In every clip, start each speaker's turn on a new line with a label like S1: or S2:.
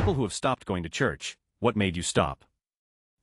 S1: People who have stopped going to church. What made you stop?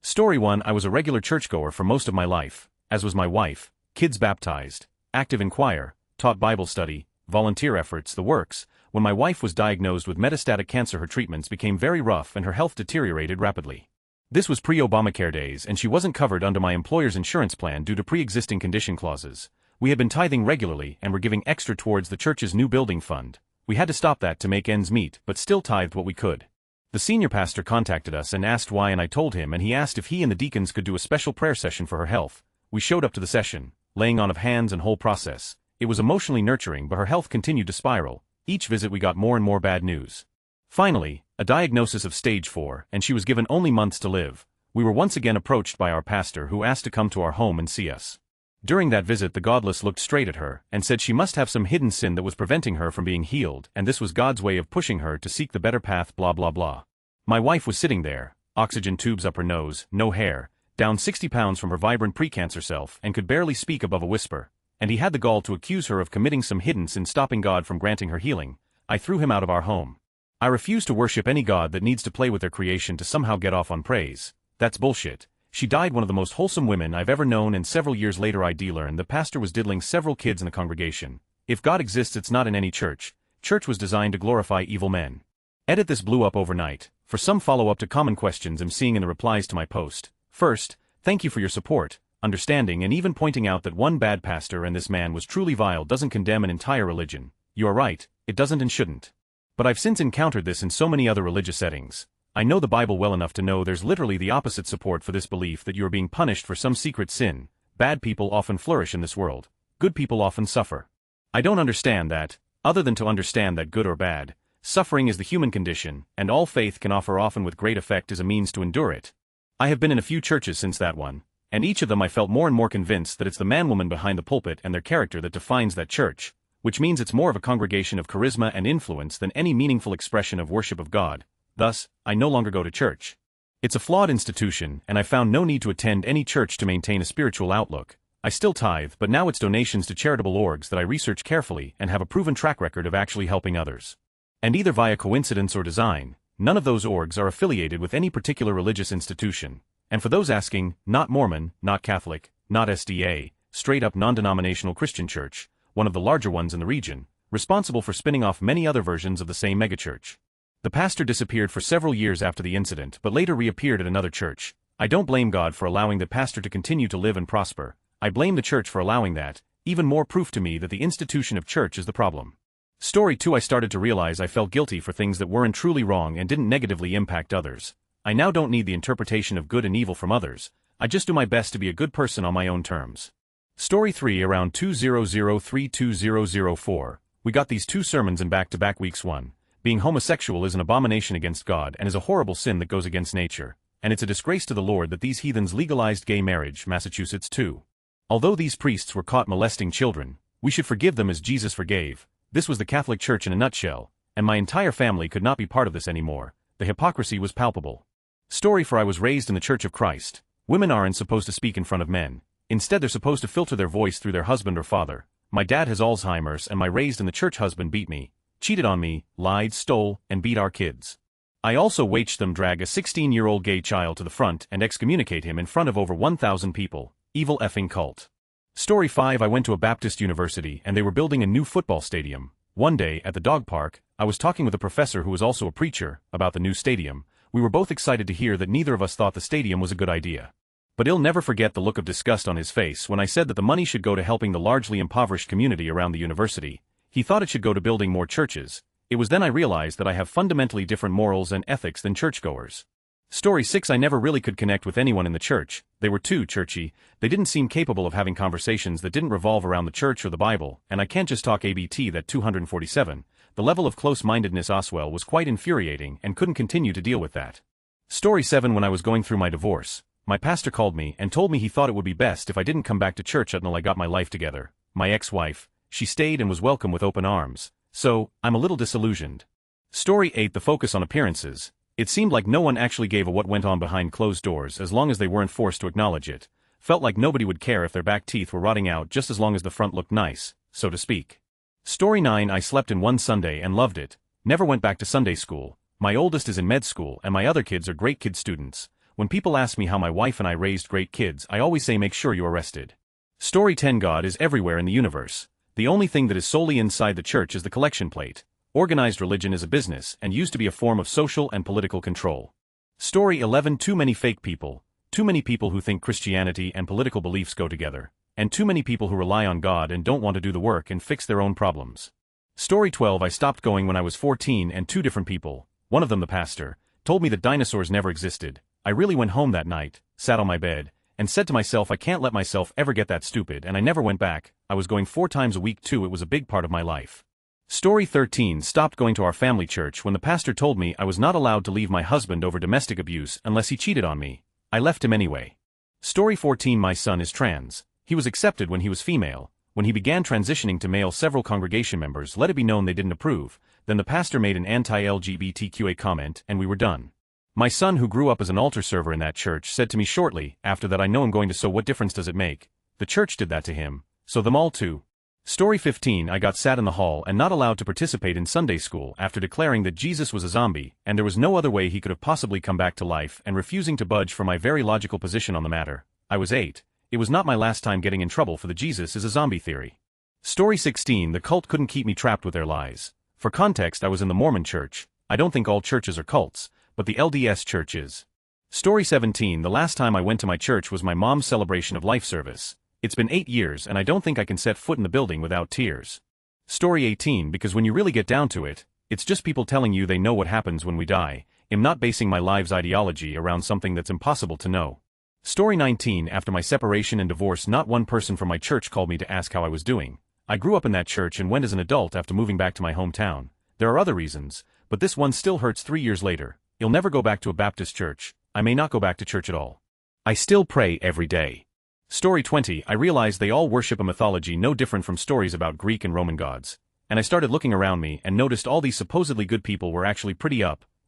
S1: Story 1. I was a regular churchgoer for most of my life, as was my wife, kids baptized, active in choir, taught Bible study, volunteer efforts, the works. When my wife was diagnosed with metastatic cancer, her treatments became very rough and her health deteriorated rapidly. This was pre-Obamacare days and she wasn't covered under my employer's insurance plan due to pre-existing condition clauses. We had been tithing regularly and were giving extra towards the church's new building fund. We had to stop that to make ends meet, but still tithed what we could. The senior pastor contacted us and asked why, and I told him, and he asked if he and the deacons could do a special prayer session for her health. We showed up to the session, laying on of hands and whole process. It was emotionally nurturing, but her health continued to spiral. Each visit we got more and more bad news. Finally, a diagnosis of stage 4, and she was given only months to live. We were once again approached by our pastor, who asked to come to our home and see us. During that visit, the godless looked straight at her and said she must have some hidden sin that was preventing her from being healed, and this was God's way of pushing her to seek the better path, blah blah blah. My wife was sitting there, oxygen tubes up her nose, no hair, down 60 pounds from her vibrant pre-cancer self, and could barely speak above a whisper. And he had the gall to accuse her of committing some hidden sin, stopping God from granting her healing. I threw him out of our home. I refuse to worship any god that needs to play with their creation to somehow get off on praise. That's bullshit. She died one of the most wholesome women I've ever known, and several years later I learned the pastor was diddling several kids in the congregation. If God exists, it's not in any church. Church was designed to glorify evil men. Edit. This blew up overnight. For some follow-up to common questions I'm seeing in the replies to my post. First, thank you for your support, understanding, and even pointing out that one bad pastor and this man was truly vile doesn't condemn an entire religion. You are right, it doesn't and shouldn't. But I've since encountered this in so many other religious settings. I know the Bible well enough to know there's literally the opposite support for this belief that you are being punished for some secret sin. Bad people often flourish in this world. Good people often suffer. I don't understand that, other than to understand that good or bad, suffering is the human condition, and all faith can offer often with great effect is a means to endure it. I have been in a few churches since that one, and each of them I felt more and more convinced that it's the man-woman behind the pulpit and their character that defines that church, which means it's more of a congregation of charisma and influence than any meaningful expression of worship of God. Thus, I no longer go to church. It's a flawed institution, and I found no need to attend any church to maintain a spiritual outlook. I still tithe, but now it's donations to charitable orgs that I research carefully and have a proven track record of actually helping others. And either via coincidence or design, none of those orgs are affiliated with any particular religious institution. And for those asking, not Mormon, not Catholic, not SDA, straight up non-denominational Christian church, one of the larger ones in the region, responsible for spinning off many other versions of the same megachurch. The pastor disappeared for several years after the incident but later reappeared at another church. I don't blame God for allowing the pastor to continue to live and prosper. I blame the church for allowing that. Even more proof to me that the institution of church is the problem. Story 2. I started to realize I felt guilty for things that weren't truly wrong and didn't negatively impact others. I now don't need the interpretation of good and evil from others. I just do my best to be a good person on my own terms. Story 3. Around 2003-2004, we got these 2 sermons in back-to-back weeks. 1. Being homosexual is an abomination against God and is a horrible sin that goes against nature, and it's a disgrace to the Lord that these heathens legalized gay marriage. Massachusetts. 2. Although these priests were caught molesting children, we should forgive them as Jesus forgave. This was the Catholic Church in a nutshell, and my entire family could not be part of this anymore. The hypocrisy was palpable. Story 4. I was raised in the Church of Christ. Women aren't supposed to speak in front of men. Instead, they're supposed to filter their voice through their husband or father. My dad has Alzheimer's, and my raised in the church husband beat me, cheated on me, lied, stole, and beat our kids. I also watched them drag a 16-year-old gay child to the front and excommunicate him in front of over 1,000 people. Evil effing cult. Story 5. I went to a Baptist university and they were building a new football stadium. One day, at the dog park, I was talking with a professor who was also a preacher about the new stadium. We were both excited to hear that neither of us thought the stadium was a good idea. But he'll never forget the look of disgust on his face when I said that the money should go to helping the largely impoverished community around the university. He thought it should go to building more churches. It was then I realized that I have fundamentally different morals and ethics than churchgoers. Story 6. I never really could connect with anyone in the church. They were too churchy. They didn't seem capable of having conversations that didn't revolve around the church or the Bible, and I can't just talk ABT that 247. The level of close-mindedness Oswell was quite infuriating and couldn't continue to deal with that. Story 7. When I was going through my divorce, my pastor called me and told me he thought it would be best if I didn't come back to church until I got my life together. My ex-wife, she stayed and was welcome with open arms. So, I'm a little disillusioned. Story 8. The focus on appearances. It seemed like no one actually gave a what went on behind closed doors as long as they weren't forced to acknowledge it. Felt like nobody would care if their back teeth were rotting out just as long as the front looked nice, so to speak. Story 9. I slept in one Sunday and loved it. Never went back to Sunday school. My oldest is in med school and my other kids are great kid students. When people ask me how my wife and I raised great kids, I always say make sure you're rested. Story 10. God is everywhere in the universe. The only thing that is solely inside the church is the collection plate. Organized religion is a business and used to be a form of social and political control. Story 11. Too many fake people. Too many people who think Christianity and political beliefs go together. And too many people who rely on God and don't want to do the work and fix their own problems. Story 12. I stopped going when I was 14 and two different people, one of them the pastor, told me that dinosaurs never existed. I really went home that night, sat on my bed, and said to myself I can't let myself ever get that stupid, and I never went back. I was going 4 times a week too. It was a big part of my life. Story 13. Stopped going to our family church when the pastor told me I was not allowed to leave my husband over domestic abuse unless he cheated on me. I left him anyway. Story 14. My son is trans. He was accepted when he was female. When he began transitioning to male, several congregation members let it be known they didn't approve. Then the pastor made an anti-LGBTQA comment and we were done. My son, who grew up as an altar server in that church, said to me shortly after that, I know I'm going to, so what difference does it make? The church did that to him, so them all too. Story 15. I got sat in the hall and not allowed to participate in Sunday school after declaring that Jesus was a zombie and there was no other way he could have possibly come back to life, and refusing to budge from my very logical position on the matter. I was 8. It was not my last time getting in trouble for the Jesus is a zombie theory. Story 16. The cult couldn't keep me trapped with their lies. For context, I was in the Mormon church. I don't think all churches are cults, but the LDS church is. Story 17. The last time I went to my church was my mom's celebration of life service. It's been 8 years and I don't think I can set foot in the building without tears. Story 18. Because when you really get down to it, it's just people telling you they know what happens when we die. I'm not basing my life's ideology around something that's impossible to know. Story 19. After my separation and divorce, not one person from my church called me to ask how I was doing. I grew up in that church and went as an adult after moving back to my hometown. There are other reasons, but this one still hurts 3 years later. You'll never go back to a Baptist church. I may not go back to church at all. I still pray every day. Story 20. I realized they all worship a mythology no different from stories about Greek and Roman gods. And I started looking around me and noticed all these supposedly good people were actually pretty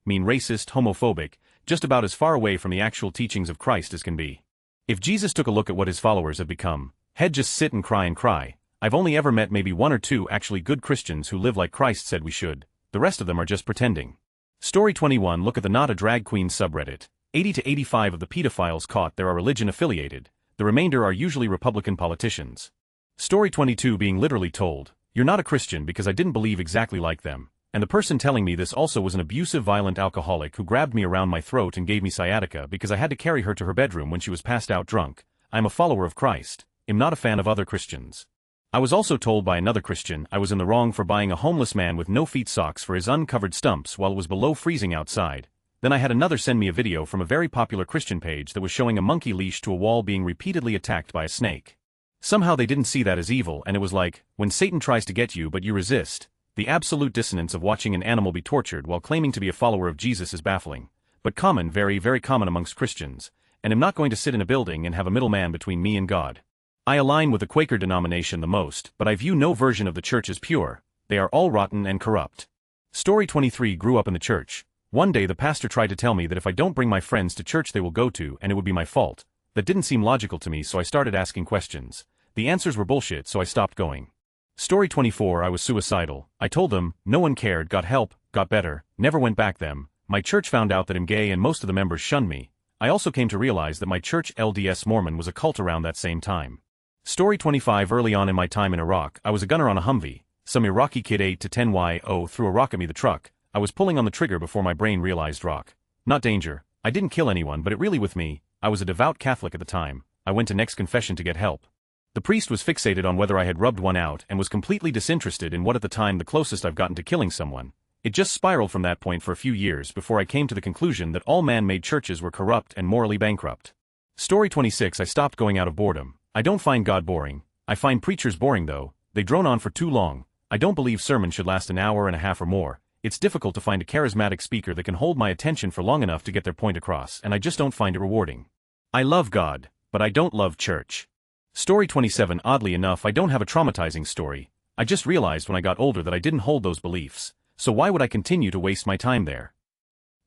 S1: mean, racist, homophobic, just about as far away from the actual teachings of Christ as can be. If Jesus took a look at what his followers have become, he'd just sit and cry. I've only ever met maybe 1 or 2 actually good Christians who live like Christ said we should. The rest of them are just pretending. Story 21. Look at the Not a Drag Queen subreddit. 80 to 85 of the pedophiles caught there are religion affiliated. The remainder are usually Republican politicians. Story 22. Being literally told, you're not a Christian because I didn't believe exactly like them, and the person telling me this also was an abusive, violent alcoholic who grabbed me around my throat and gave me sciatica because I had to carry her to her bedroom when she was passed out drunk. I'm a follower of Christ. I'm not a fan of other Christians. I was also told by another Christian I was in the wrong for buying a homeless man with no feet socks for his uncovered stumps while it was below freezing outside. Then I had another send me a video from a very popular Christian page that was showing a monkey leashed to a wall being repeatedly attacked by a snake. Somehow they didn't see that as evil, and it was like, when Satan tries to get you but you resist. The absolute dissonance of watching an animal be tortured while claiming to be a follower of Jesus is baffling. But common, very, very common amongst Christians, and I'm not going to sit in a building and have a middleman between me and God. I align with the Quaker denomination the most, but I view no version of the church as pure. They are all rotten and corrupt. Story 23. Grew up in the church. One day the pastor tried to tell me that if I don't bring my friends to church they will go to, and it would be my fault. That didn't seem logical to me, so I started asking questions. The answers were bullshit, so I stopped going. Story 24. I was suicidal. I told them, no one cared, got help, got better, never went back them. My church found out that I'm gay and most of the members shunned me. I also came to realize that my church, LDS Mormon, was a cult around that same time. Story 25. Early on in my time in Iraq, I was a gunner on a Humvee. Some Iraqi kid 8 to 10 threw a rock at me, the truck. I was pulling on the trigger before my brain realized rock. Not danger. I didn't kill anyone, but it really with me. I was a devout Catholic at the time. I went to next confession to get help. The priest was fixated on whether I had rubbed one out and was completely disinterested in what at the time the closest I've gotten to killing someone. It just spiraled from that point for a few years before I came to the conclusion that all man-made churches were corrupt and morally bankrupt. Story 26. I stopped going out of boredom. I don't find God boring. I find preachers boring though. They drone on for too long. I don't believe sermons should last an hour and a half or more. It's difficult to find a charismatic speaker that can hold my attention for long enough to get their point across, and I just don't find it rewarding. I love God, but I don't love church. Story 27. Oddly enough, I don't have a traumatizing story. I just realized when I got older that I didn't hold those beliefs, so why would I continue to waste my time there?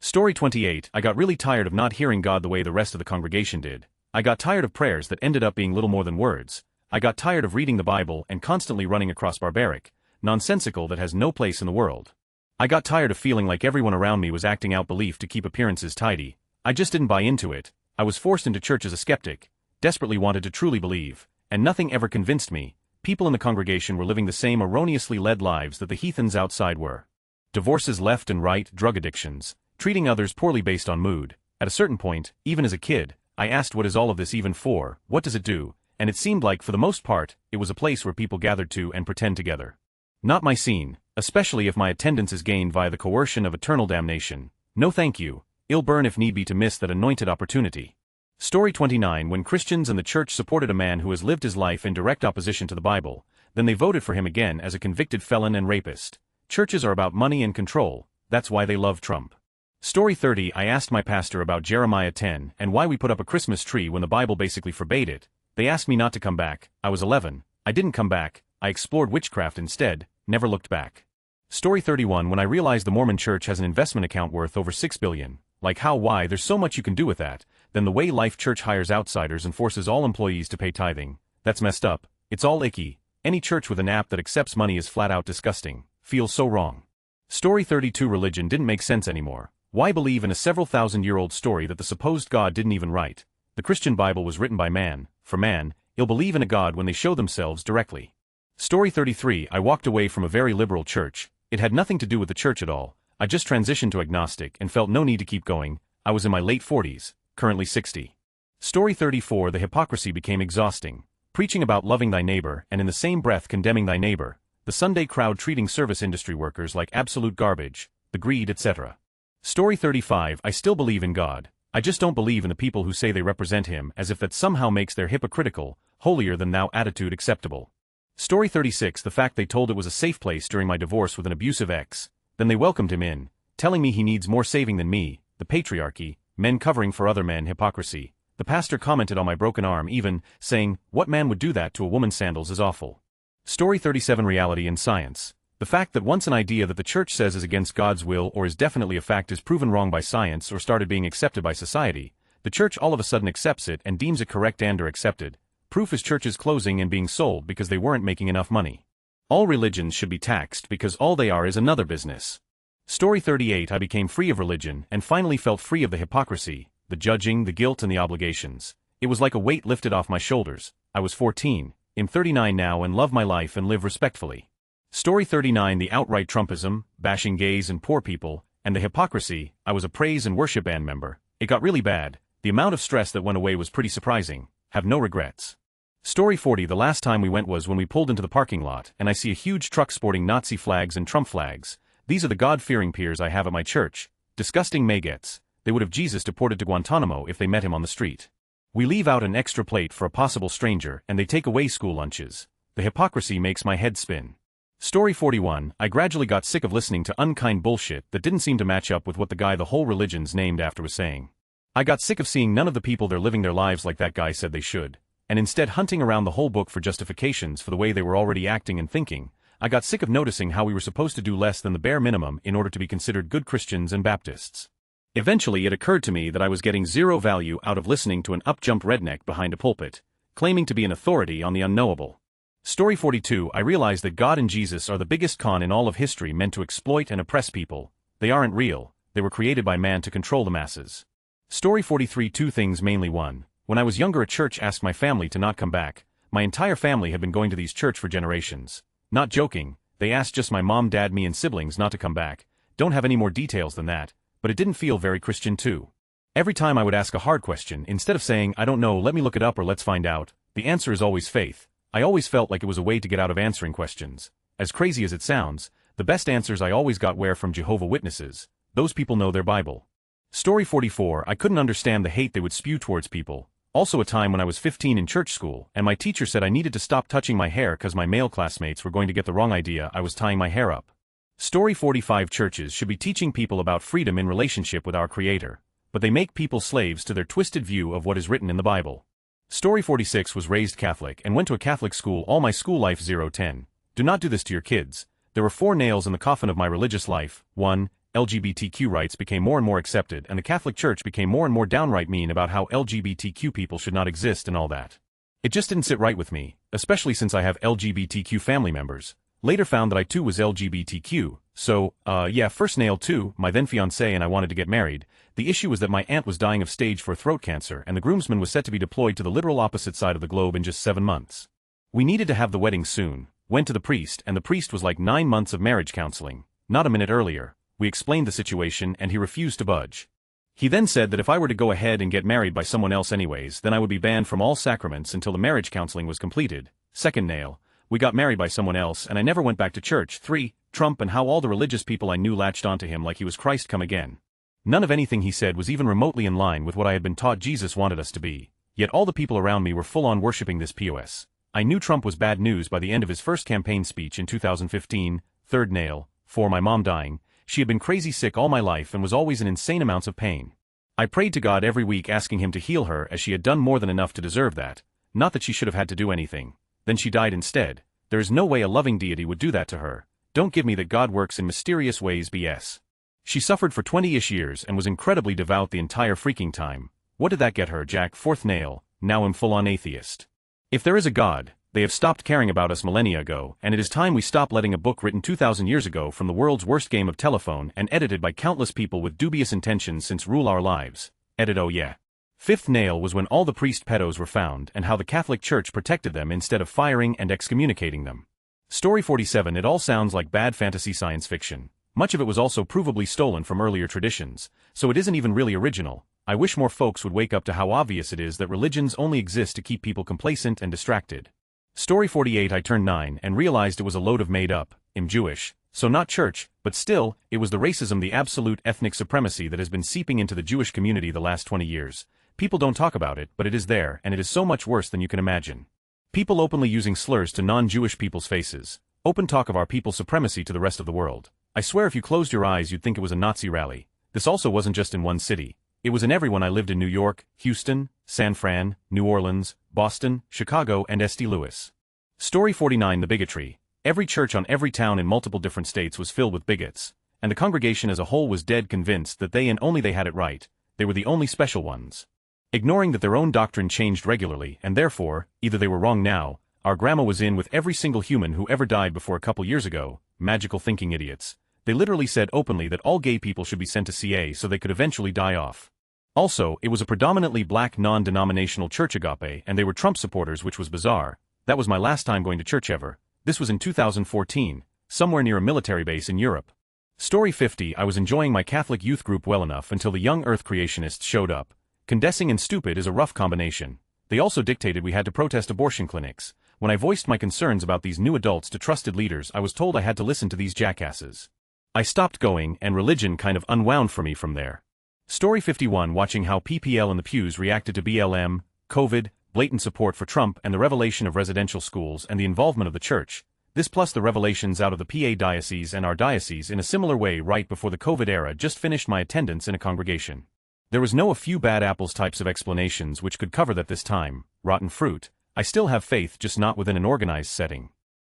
S1: Story 28. I got really tired of not hearing God the way the rest of the congregation did. I got tired of prayers that ended up being little more than words. I got tired of reading the Bible and constantly running across barbaric, nonsensical that has no place in the world. I got tired of feeling like everyone around me was acting out belief to keep appearances tidy. I just didn't buy into it. I was forced into church as a skeptic, desperately wanted to truly believe, and nothing ever convinced me. People in the congregation were living the same erroneously led lives that the heathens outside were. Divorces left and right, drug addictions, treating others poorly based on mood. At a certain point, even as a kid, I asked, what is all of this even for, what does it do? And it seemed like, for the most part, it was a place where people gathered to and pretend together. Not my scene, especially if my attendance is gained via the coercion of eternal damnation. No thank you, I'll burn if need be to miss that anointed opportunity. Story 29. When Christians and the church supported a man who has lived his life in direct opposition to the Bible, then they voted for him again as a convicted felon and rapist. Churches are about money and control, that's why they love Trump. Story 30. I asked my pastor about Jeremiah 10 and why we put up a Christmas tree when the Bible basically forbade it. They asked me not to come back. I was 11. I didn't come back. I explored witchcraft instead, never looked back. Story 31. When I realized the Mormon Church has an investment account worth over $6 billion. Like how, why, there's so much you can do with that. Then the way Life Church hires outsiders and forces all employees to pay tithing. That's messed up. It's all icky. Any church with an app that accepts money is flat out disgusting. Feels so wrong. Story 32. Religion didn't make sense anymore. Why believe in a several thousand-year-old story that the supposed God didn't even write? The Christian Bible was written by man, for man. You'll believe in a God when they show themselves directly. Story 33. I walked away from a very liberal church. It had nothing to do with the church at all. I just transitioned to agnostic and felt no need to keep going. I was in my late 40s, currently 60. Story 34. The hypocrisy became exhausting. Preaching about loving thy neighbor and in the same breath condemning thy neighbor. The Sunday crowd treating service industry workers like absolute garbage. The greed, etc. Story 35. I still believe in God. I just don't believe in the people who say they represent him, as if that somehow makes their hypocritical, holier-than-thou attitude acceptable. Story 36. The fact they told it was a safe place during my divorce with an abusive ex. Then they welcomed him in, telling me he needs more saving than me. The patriarchy, men covering for other men, hypocrisy. The pastor commented on my broken arm, even saying, "What man would do that to a woman's sandals is awful." Story 37. Reality and science. The fact that once an idea that the church says is against God's will or is definitely a fact is proven wrong by science or started being accepted by society, the church all of a sudden accepts it and deems it correct and or accepted. Proof is churches closing and being sold because they weren't making enough money. All religions should be taxed because all they are is another business. Story 38. I became free of religion and finally felt free of the hypocrisy, the judging, the guilt and the obligations. It was like a weight lifted off my shoulders. I was 14, I'm 39 now and love my life and live respectfully. Story 39. The outright Trumpism, bashing gays and poor people, and the hypocrisy. I was a praise and worship band member. It got really bad. The amount of stress that went away was pretty surprising. Have no regrets. Story 40. The last time we went was when we pulled into the parking lot and I see a huge truck sporting Nazi flags and Trump flags. These are the God-fearing peers I have at my church. Disgusting maggots. They would have Jesus deported to Guantanamo if they met him on the street. We leave out an extra plate for a possible stranger and they take away school lunches. The hypocrisy makes my head spin. Story 41. I gradually got sick of listening to unkind bullshit that didn't seem to match up with what the guy the whole religion's named after was saying. I got sick of seeing none of the people there living their lives like that guy said they should, and instead hunting around the whole book for justifications for the way they were already acting and thinking. I got sick of noticing how we were supposed to do less than the bare minimum in order to be considered good Christians and Baptists. Eventually it occurred to me that I was getting zero value out of listening to an up-jump redneck behind a pulpit, claiming to be an authority on the unknowable. Story 42. I realized that God and Jesus are the biggest con in all of history, meant to exploit and oppress people. They aren't real. They were created by man to control the masses. Story 43. Two things mainly. One. When I was younger, a church asked my family to not come back. My entire family had been going to these church for generations. Not joking, they asked just my mom, dad, me and siblings not to come back. Don't have any more details than that, but it didn't feel very Christian too. Every time I would ask a hard question, instead of saying, "I don't know, let me look it up or let's find out," the answer is always faith. I always felt like it was a way to get out of answering questions. As crazy as it sounds, the best answers I always got were from Jehovah's Witnesses. Those people know their Bible. Story 44. I couldn't understand the hate they would spew towards people. Also a time when I was 15 in church school, and my teacher said I needed to stop touching my hair because my male classmates were going to get the wrong idea I was tying my hair up. Story 45. Churches should be teaching people about freedom in relationship with our Creator, but they make people slaves to their twisted view of what is written in the Bible. Story 46. Was raised Catholic and went to a Catholic school all my school life. 0-10. Do not do this to your kids. There were 4 nails in the coffin of my religious life. 1. LGBTQ rights became more and more accepted and the Catholic Church became more and more downright mean about how LGBTQ people should not exist and all that. It just didn't sit right with me, especially since I have LGBTQ family members. Later found that I too was LGBTQ, so, yeah, first nail too, my then fiancée and I wanted to get married. The issue was that my aunt was dying of stage 4 throat cancer and the groomsman was set to be deployed to the literal opposite side of the globe in just 7 months. We needed to have the wedding soon, went to the priest and the priest was like 9 months of marriage counseling, not a minute earlier. We explained the situation and he refused to budge. He then said that if I were to go ahead and get married by someone else anyways, then I would be banned from all sacraments until the marriage counseling was completed. Second nail, we got married by someone else and I never went back to church. 3. Trump and how all the religious people I knew latched onto him like he was Christ come again. None of anything he said was even remotely in line with what I had been taught Jesus wanted us to be, yet all the people around me were full-on worshipping this POS. I knew Trump was bad news by the end of his first campaign speech in 2015. Third nail, 4. My mom dying. She had been crazy sick all my life and was always in insane amounts of pain. I prayed to God every week asking him to heal her as she had done more than enough to deserve that, not that she should have had to do anything. Then she died instead. There is no way a loving deity would do that to her. Don't give me that God works in mysterious ways BS. She suffered for 20-ish years and was incredibly devout the entire freaking time. What did that get her, Jack? Fourth nail, now I'm full-on atheist. If there is a God, they have stopped caring about us millennia ago, and it is time we stop letting a book written 2,000 years ago from the world's worst game of telephone and edited by countless people with dubious intentions since rule our lives. Edit. Oh yeah. Fifth nail was when all the priest pedos were found and how the Catholic Church protected them instead of firing and excommunicating them. Story 47. It all sounds like bad fantasy science fiction. Much of it was also provably stolen from earlier traditions, so it isn't even really original. I wish more folks would wake up to how obvious it is that religions only exist to keep people complacent and distracted. Story 48. I turned 9 and realized it was a load of made-up. I'm Jewish, so not church, but still, it was the racism, the absolute ethnic supremacy that has been seeping into the Jewish community the last 20 years. People don't talk about it, but it is there, and it is so much worse than you can imagine. People openly using slurs to non-Jewish people's faces. Open talk of our people's supremacy to the rest of the world. I swear if you closed your eyes you'd think it was a Nazi rally. This also wasn't just in one city. It was in every one. I lived in New York, Houston, San Fran, New Orleans, Boston, Chicago and St. Louis. Story 49. The bigotry. Every church on every town in multiple different states was filled with bigots, and the congregation as a whole was dead convinced that they and only they had it right. They were the only special ones. Ignoring that their own doctrine changed regularly and therefore, either they were wrong now, our grandma was in with every single human who ever died before a couple years ago. Magical thinking idiots. They literally said openly that all gay people should be sent to CA so they could eventually die off. Also, it was a predominantly black non-denominational church agape and they were Trump supporters, which was bizarre. That was my last time going to church ever. This was in 2014, somewhere near a military base in Europe. Story 50. I was enjoying my Catholic youth group well enough until the young earth creationists showed up. Condescending and stupid is a rough combination. They also dictated we had to protest abortion clinics. When I voiced my concerns about these new adults to trusted leaders, I was told I had to listen to these jackasses. I stopped going, and religion kind of unwound for me from there. Story 51. Watching how PPL in the pews reacted to BLM, COVID, blatant support for Trump and the revelation of residential schools and the involvement of the church. This plus the revelations out of the PA diocese and our diocese in a similar way right before the COVID era just finished my attendance in a congregation. There was no a few bad apples types of explanations which could cover that this time. Rotten fruit. I still have faith, just not within an organized setting.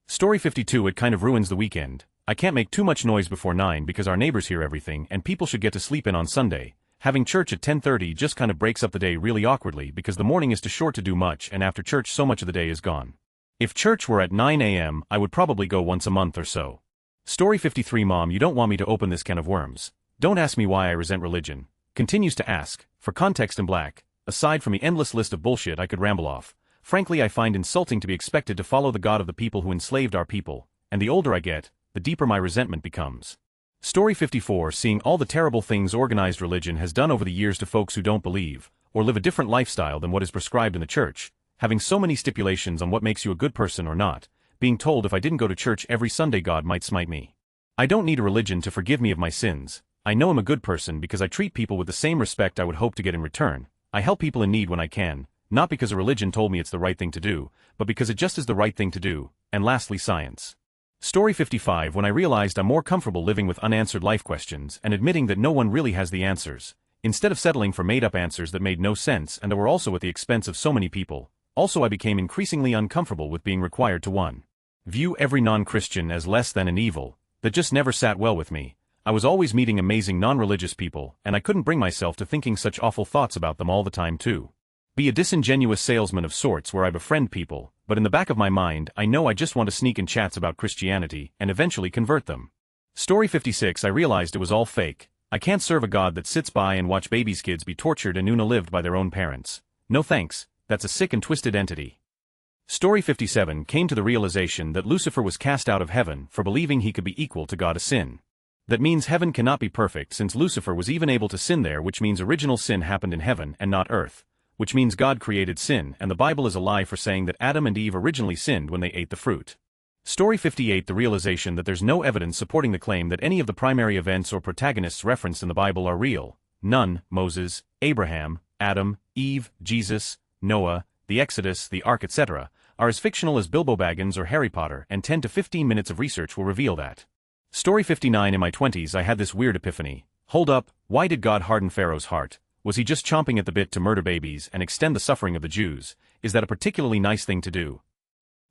S1: Story 52. It kind of ruins the weekend. I can't make too much noise before 9 because our neighbors hear everything and people should get to sleep in on Sunday. Having church at 10:30 just kind of breaks up the day really awkwardly because the morning is too short to do much and after church so much of the day is gone. If church were at 9 a.m. I would probably go once a month or so. Story 53. Mom, you don't want me to open this can of worms. Don't ask me why I resent religion. Continues to ask, for context in black, aside from the endless list of bullshit I could ramble off. Frankly, I find insulting to be expected to follow the God of the people who enslaved our people, and the older I get, the deeper my resentment becomes. Story 54. Seeing all the terrible things organized religion has done over the years to folks who don't believe, or live a different lifestyle than what is prescribed in the church, having so many stipulations on what makes you a good person or not, being told if I didn't go to church every Sunday God might smite me. I don't need a religion to forgive me of my sins. I know I'm a good person because I treat people with the same respect I would hope to get in return. I help people in need when I can, not because a religion told me it's the right thing to do, but because it just is the right thing to do. And lastly, science. Story 55. When I realized I'm more comfortable living with unanswered life questions and admitting that no one really has the answers, instead of settling for made-up answers that made no sense and that were also at the expense of so many people. Also, I became increasingly uncomfortable with being required to 1. View every non-Christian as less than an evil. That just never sat well with me. I was always meeting amazing non-religious people, and I couldn't bring myself to thinking such awful thoughts about them all the time too. Be a disingenuous salesman of sorts where I befriend people, but in the back of my mind I know I just want to sneak in chats about Christianity and eventually convert them. Story 56. I realized it was all fake. I can't serve a God that sits by and watch babies' kids be tortured and lived by their own parents. No thanks, that's a sick and twisted entity. Story 57. Came to the realization that Lucifer was cast out of heaven for believing he could be equal to God. A sin. That means heaven cannot be perfect since Lucifer was even able to sin there, which means original sin happened in heaven and not earth, which means God created sin, and the Bible is a lie for saying that Adam and Eve originally sinned when they ate the fruit. Story 58. The realization that there's no evidence supporting the claim that any of the primary events or protagonists referenced in the Bible are real. None. Moses, Abraham, Adam, Eve, Jesus, Noah, the Exodus, the Ark, etc., are as fictional as Bilbo Baggins or Harry Potter, and 10 to 15 minutes of research will reveal that. Story 59. In my 20s I had this weird epiphany. Hold up, why did God harden Pharaoh's heart? Was he just chomping at the bit to murder babies and extend the suffering of the Jews? Is that a particularly nice thing to do?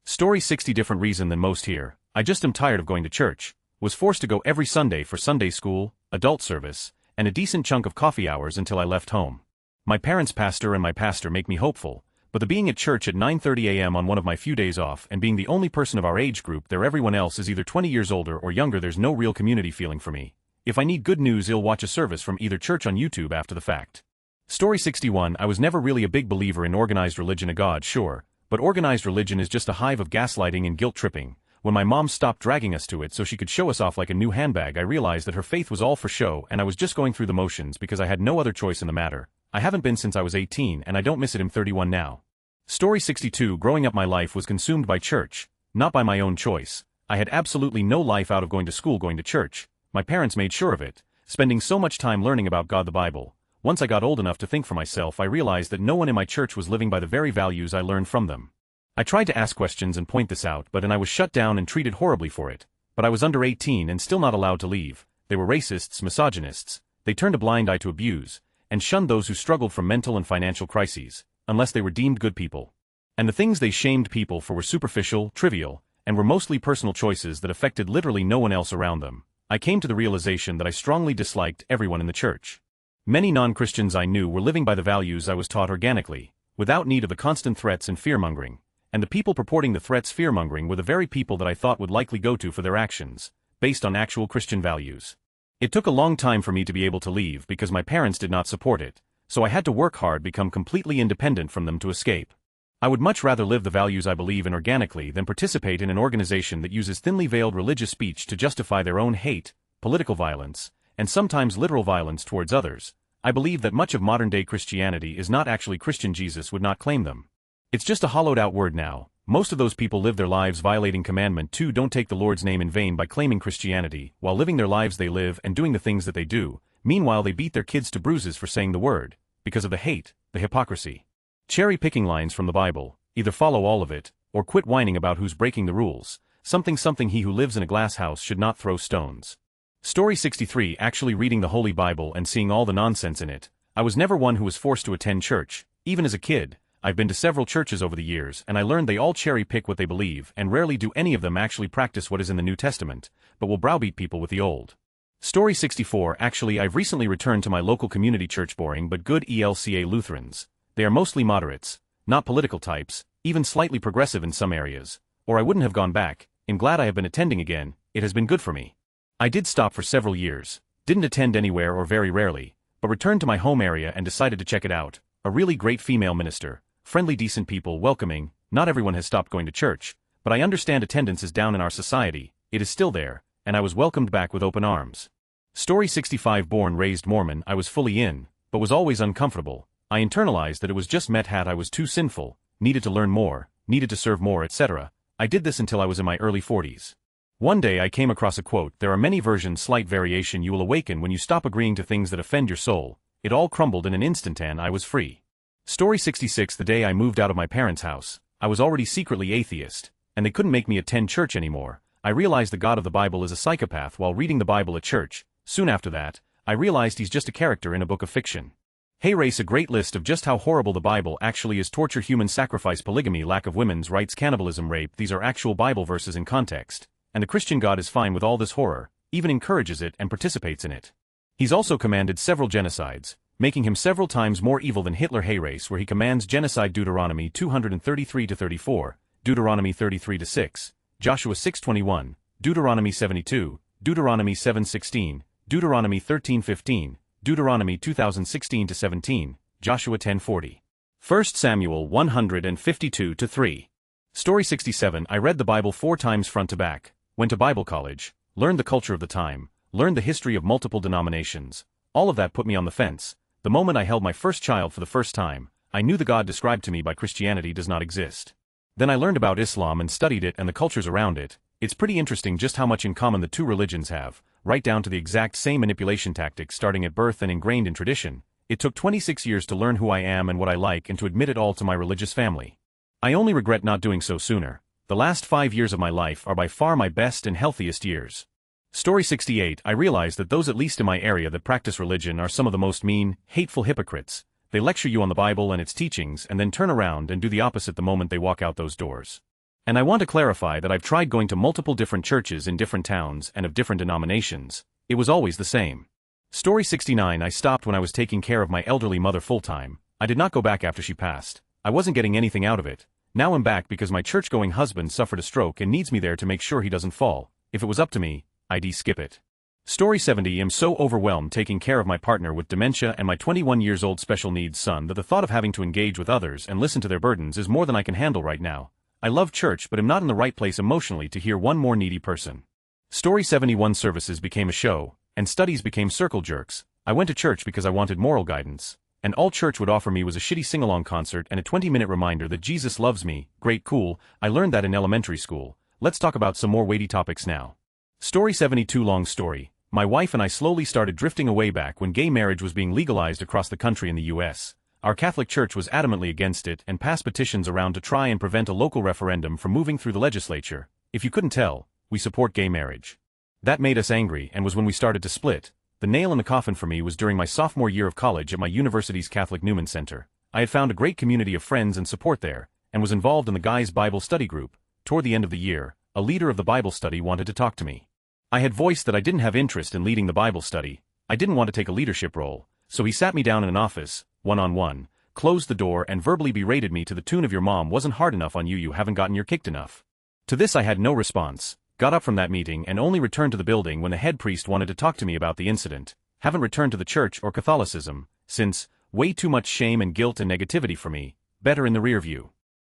S1: Story 60. Different reason than most here. I just am tired of going to church. Was forced to go every Sunday for Sunday school, adult service, and a decent chunk of coffee hours until I left home. My parents' pastor and my pastor make me hopeful, but the being at church at 9:30 a.m. on one of my few days off and being the only person of our age group there, everyone else is either 20 years older or younger, there's no real community feeling for me. If I need good news, I'll watch a service from either church on YouTube after the fact. Story 61. I was never really a big believer in organized religion. A God, sure, but organized religion is just a hive of gaslighting and guilt tripping. When my mom stopped dragging us to it so she could show us off like a new handbag, I realized that her faith was all for show and I was just going through the motions because I had no other choice in the matter. I haven't been since I was 18 and I don't miss it. I'm 31 now. Story 62. Growing up my life was consumed by church, not by my own choice. I had absolutely no life out of going to school, going to church. My parents made sure of it, spending so much time learning about God, the Bible. Once I got old enough to think for myself, I realized that no one in my church was living by the very values I learned from them. I tried to ask questions and point this out, but I was shut down and treated horribly for it. But I was under 18 and still not allowed to leave. They were racists, misogynists. They turned a blind eye to abuse, and shunned those who struggled from mental and financial crises, unless they were deemed good people. And the things they shamed people for were superficial, trivial, and were mostly personal choices that affected literally no one else around them. I came to the realization that I strongly disliked everyone in the church. Many non-Christians I knew were living by the values I was taught organically, without need of the constant threats and fear-mongering. And the people purporting the threats, fear-mongering, were the very people that I thought would likely go to for their actions, based on actual Christian values. It took a long time for me to be able to leave because my parents did not support it, so I had to work hard, become completely independent from them to escape. I would much rather live the values I believe in organically than participate in an organization that uses thinly veiled religious speech to justify their own hate, political violence, and sometimes literal violence towards others. I believe that much of modern-day Christianity is not actually Christian. Jesus would not claim them. It's just a hollowed-out word now. Most of those people live their lives violating Commandment 2, don't take the Lord's name in vain, by claiming Christianity, while living their lives they live and doing the things that they do. Meanwhile, they beat their kids to bruises for saying the word, because of the hate, the hypocrisy. Cherry-picking lines from the Bible, either follow all of it, or quit whining about who's breaking the rules. Something, he who lives in a glass house should not throw stones. Story 63. Actually reading the Holy Bible and seeing all the nonsense in it. I was never one who was forced to attend church, even as a kid. I've been to several churches over the years and I learned they all cherry-pick what they believe and rarely do any of them actually practice what is in the New Testament, but will browbeat people with the Old. Story 64. Actually, I've recently returned to my local community church, boring but good ELCA Lutherans. They are mostly moderates, not political types, even slightly progressive in some areas, or I wouldn't have gone back. I'm glad I have been attending again. It has been good for me. I did stop for several years, didn't attend anywhere or very rarely, but returned to my home area and decided to check it out. A really great female minister, friendly, decent people, welcoming. Not everyone has stopped going to church, but I understand attendance is down in our society. It is still there, and I was welcomed back with open arms. Story 65. Born, raised Mormon, I was fully in, but was always uncomfortable. I internalized that it was just I was too sinful, needed to learn more, needed to serve more, etc. I did this until I was in my early 40s. One day I came across a quote: "There are many versions, slight variation you will awaken when you stop agreeing to things that offend your soul." It all crumbled in an instant and I was free. Story 66. The day I moved out of my parents' house, I was already secretly atheist, and they couldn't make me attend church anymore. I realized the God of the Bible is a psychopath while reading the Bible at church. Soon after that, I realized he's just a character in a book of fiction. Hey race, a great list of just how horrible the Bible actually is: torture, human sacrifice, polygamy, lack of women's rights, cannibalism, rape. These are actual Bible verses in context. And the Christian God is fine with all this horror, even encourages it and participates in it. He's also commanded several genocides, making him several times more evil than Hitler. Hey race, where he commands genocide, Deuteronomy 233-34, Deuteronomy 33-6, Joshua 6:21, Deuteronomy 72, Deuteronomy 7:16, Deuteronomy 13:15, Deuteronomy 2016-17, Joshua 10:40. 1 Samuel 152-3. Story 67. I read the Bible 4 times front to back, went to Bible college, learned the culture of the time, learned the history of multiple denominations. All of that put me on the fence. The moment I held my first child for the first time, I knew the God described to me by Christianity does not exist. Then I learned about Islam and studied it and the cultures around it. It's pretty interesting just how much in common the two religions have, right down to the exact same manipulation tactics starting at birth and ingrained in tradition. It took 26 years to learn who I am and what I like and to admit it all to my religious family. I only regret not doing so sooner. The last 5 years of my life are by far my best and healthiest years. Story 68. I realize that those at least in my area that practice religion are some of the most mean, hateful hypocrites. They lecture you on the Bible and its teachings and then turn around and do the opposite the moment they walk out those doors. And I want to clarify that I've tried going to multiple different churches in different towns and of different denominations. It was always the same. Story 69. I stopped when I was taking care of my elderly mother full-time. I did not go back after she passed. I wasn't getting anything out of it. Now I'm back because my church-going husband suffered a stroke and needs me there to make sure he doesn't fall. If it was up to me, I'd skip it. Story 70. I'm so overwhelmed taking care of my partner with dementia and my 21 years old special needs son that the thought of having to engage with others and listen to their burdens is more than I can handle right now. I love church but am not in the right place emotionally to hear one more needy person. Story 71. Services became a show, and studies became circle jerks. I went to church because I wanted moral guidance, and all church would offer me was a shitty sing-along concert and a 20-minute reminder that Jesus loves me. Great, cool, I learned that in elementary school. Let's talk about some more weighty topics now. Story 72. Long story. My wife and I slowly started drifting away back when gay marriage was being legalized across the country in the US. Our Catholic Church was adamantly against it and passed petitions around to try and prevent a local referendum from moving through the legislature. If you couldn't tell, we support gay marriage. That made us angry and was when we started to split. The nail in the coffin for me was during my sophomore year of college at my university's Catholic Newman Center. I had found a great community of friends and support there, and was involved in the guys' Bible study group. Toward the end of the year, a leader of the Bible study wanted to talk to me. I had voiced that I didn't have interest in leading the Bible study. I didn't want to take a leadership role, so he sat me down in an office, one-on-one, closed the door and verbally berated me to the tune of "Your mom wasn't hard enough on you, you haven't gotten your kicked enough." To this I had no response, got up from that meeting and only returned to the building when the head priest wanted to talk to me about the incident. Haven't returned to the church or Catholicism since. Way too much shame and guilt and negativity for me, better in the rear view.